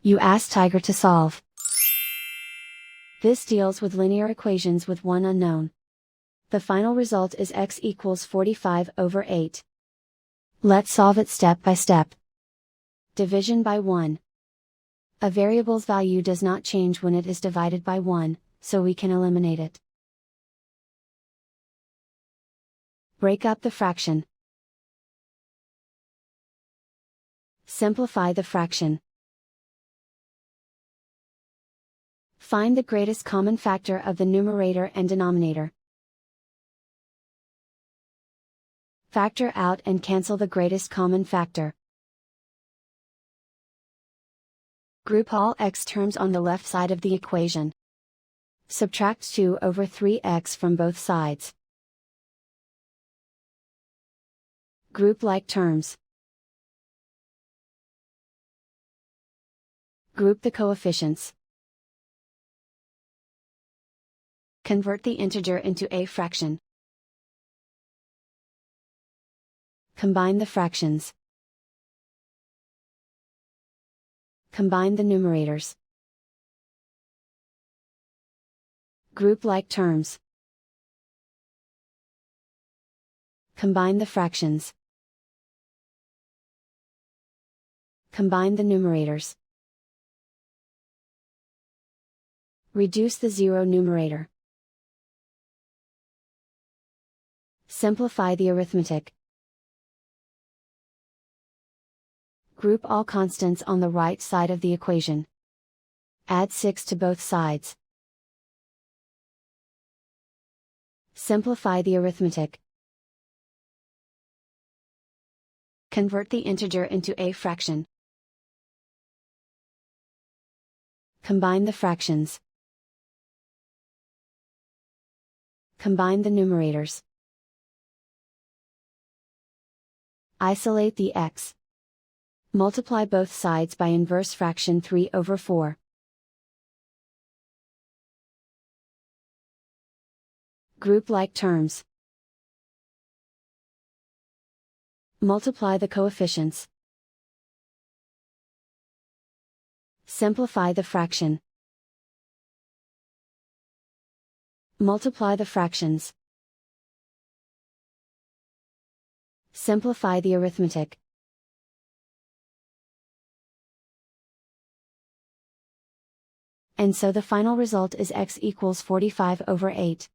You ask Tiger to solve. This deals with linear equations with one unknown. The final result is x equals 45/8. Let's solve it step by step. Division by 1. A variable's value does not change when it is divided by 1, so we can eliminate it. Break up the fraction. Simplify the fraction. Find the greatest common factor of the numerator and denominator. Factor out and cancel the greatest common factor. Group all x terms on the left side of the equation. Subtract 2/3x from both sides. Group like terms. Group the coefficients. Convert the integer into a fraction. Combine the fractions. Combine the numerators. Group like terms. Combine the fractions. Combine the numerators. Reduce the zero numerator. Simplify the arithmetic. Group all constants on the right side of the equation. Add 6 to both sides. Simplify the arithmetic. Convert the integer into a fraction. Combine the fractions. Combine the numerators. Isolate the x. Multiply both sides by inverse fraction 3/4. Group like terms. Multiply the coefficients. Simplify the fraction. Multiply the fractions. Simplify the arithmetic. And so the final result is x equals 45/8.